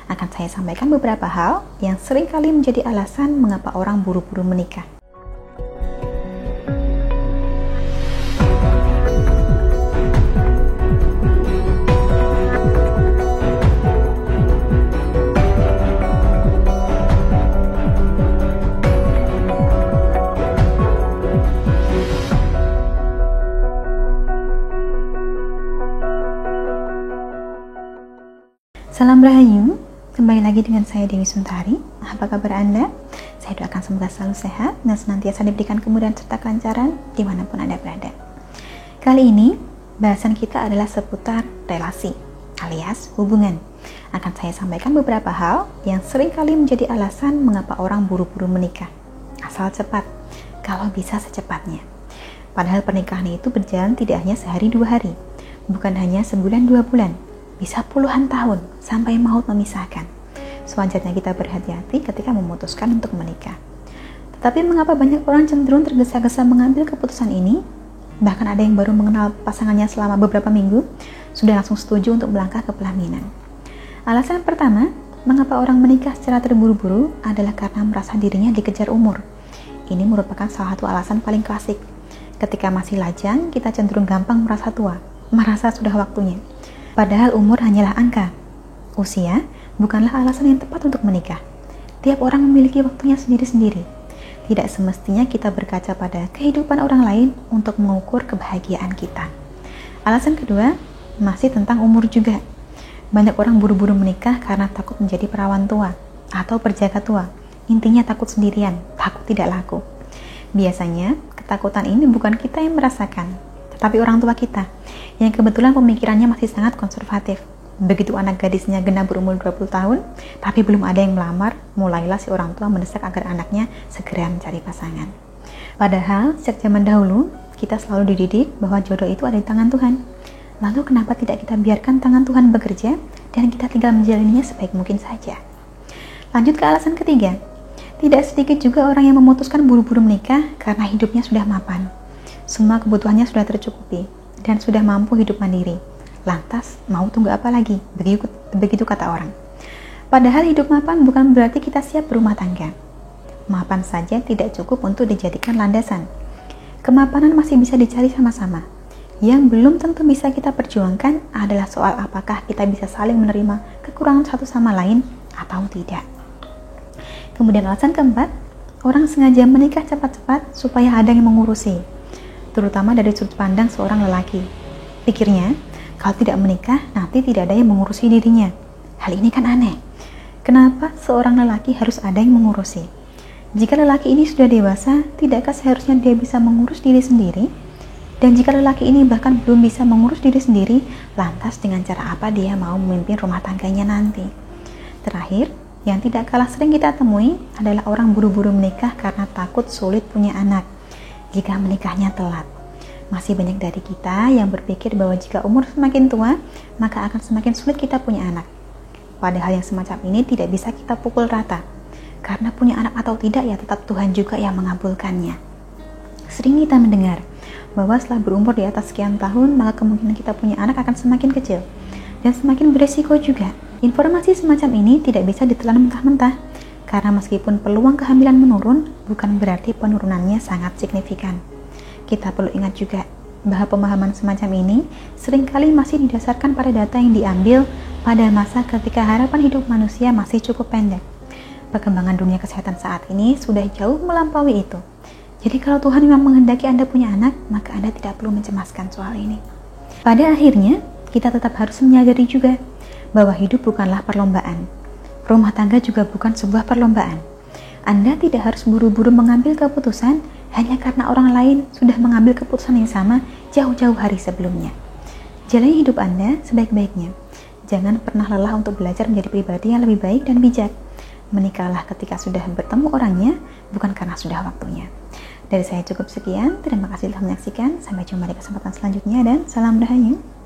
Akan saya sampaikan beberapa hal yang seringkali menjadi alasan mengapa orang buru-buru menikah. Salam Rahayu, kembali lagi dengan saya Dewi Suntari. Apa kabar Anda? Saya doakan semoga selalu sehat dan senantiasa diberikan kemudahan serta kelancaran dimanapun Anda berada. Kali ini, bahasan kita adalah seputar relasi alias hubungan. Akan saya sampaikan beberapa hal yang seringkali menjadi alasan mengapa orang buru-buru menikah. Asal cepat, kalau bisa secepatnya. Padahal pernikahan itu berjalan tidak hanya sehari dua hari, bukan hanya sebulan dua bulan, bisa puluhan tahun sampai maut memisahkan. Sewajarnya kita berhati-hati ketika memutuskan untuk menikah. Tetapi mengapa banyak orang cenderung tergesa-gesa mengambil keputusan ini? Bahkan ada yang baru mengenal pasangannya selama beberapa minggu sudah langsung setuju untuk melangkah ke pelaminan. Alasan pertama, mengapa orang menikah secara terburu-buru adalah karena merasa dirinya dikejar umur. Ini merupakan salah satu alasan paling klasik. Ketika masih lajang, kita cenderung gampang merasa tua, merasa sudah waktunya. Padahal umur hanyalah angka. Usia bukanlah alasan yang tepat untuk menikah. Tiap orang memiliki waktunya sendiri-sendiri. Tidak semestinya kita berkaca pada kehidupan orang lain untuk mengukur kebahagiaan kita. Alasan kedua, masih tentang umur juga. Banyak orang buru-buru menikah karena takut menjadi perawan tua atau perjaka tua. Intinya takut sendirian, takut tidak laku. Biasanya, ketakutan ini bukan kita yang merasakan, tetapi orang tua kita yang kebetulan pemikirannya masih sangat konservatif. Begitu anak gadisnya genap berumur 20 tahun, tapi belum ada yang melamar, mulailah si orang tua mendesak agar anaknya segera mencari pasangan. Padahal, sejak zaman dahulu, kita selalu dididik bahwa jodoh itu ada di tangan Tuhan. Lalu kenapa tidak kita biarkan tangan Tuhan bekerja, dan kita tinggal menjalaninya sebaik mungkin saja? Lanjut ke alasan ketiga. Tidak sedikit juga orang yang memutuskan buru-buru menikah karena hidupnya sudah mapan. Semua kebutuhannya sudah tercukupi dan sudah mampu hidup mandiri. Lantas, mau tunggu apa lagi? Begitu kata orang. Padahal hidup mapan bukan berarti kita siap berumah tangga. Mapan saja tidak cukup untuk dijadikan landasan. Kemapanan masih bisa dicari sama-sama. Yang belum tentu bisa kita perjuangkan adalah soal apakah kita bisa saling menerima kekurangan satu sama lain atau tidak. Kemudian alasan keempat, orang sengaja menikah cepat-cepat supaya ada yang mengurusi. Terutama dari sudut pandang seorang lelaki. Pikirnya, kalau tidak menikah, nanti tidak ada yang mengurusi dirinya. Hal ini kan aneh. Kenapa seorang lelaki harus ada yang mengurusi? Jika lelaki ini sudah dewasa, tidakkah seharusnya dia bisa mengurus diri sendiri? Dan jika lelaki ini bahkan belum bisa mengurus diri sendiri, lantas dengan cara apa dia mau memimpin rumah tangganya nanti? Terakhir, yang tidak kalah sering kita temui adalah orang buru-buru menikah karena takut sulit punya anak jika menikahnya telat. Masih banyak dari kita yang berpikir bahwa jika umur semakin tua, maka akan semakin sulit kita punya anak. Padahal yang semacam ini tidak bisa kita pukul rata. Karena punya anak atau tidak ya tetap Tuhan juga yang mengabulkannya. Sering kita mendengar bahwa setelah berumur di atas sekian tahun, maka kemungkinan kita punya anak akan semakin kecil dan semakin beresiko juga. Informasi semacam ini tidak bisa ditelan mentah-mentah. Karena meskipun peluang kehamilan menurun, bukan berarti penurunannya sangat signifikan. Kita perlu ingat juga bahwa pemahaman semacam ini seringkali masih didasarkan pada data yang diambil pada masa ketika harapan hidup manusia masih cukup pendek. Perkembangan dunia kesehatan saat ini sudah jauh melampaui itu. Jadi kalau Tuhan memang menghendaki Anda punya anak, maka Anda tidak perlu mencemaskan soal ini. Pada akhirnya, kita tetap harus menyadari juga bahwa hidup bukanlah perlombaan. Rumah tangga juga bukan sebuah perlombaan. Anda tidak harus buru-buru mengambil keputusan hanya karena orang lain sudah mengambil keputusan yang sama jauh-jauh hari sebelumnya. Jalani hidup Anda sebaik-baiknya. Jangan pernah lelah untuk belajar menjadi pribadi yang lebih baik dan bijak. Menikahlah ketika sudah bertemu orangnya, bukan karena sudah waktunya. Dari saya cukup sekian. Terima kasih telah menyaksikan. Sampai jumpa di kesempatan selanjutnya dan salam Rahayu.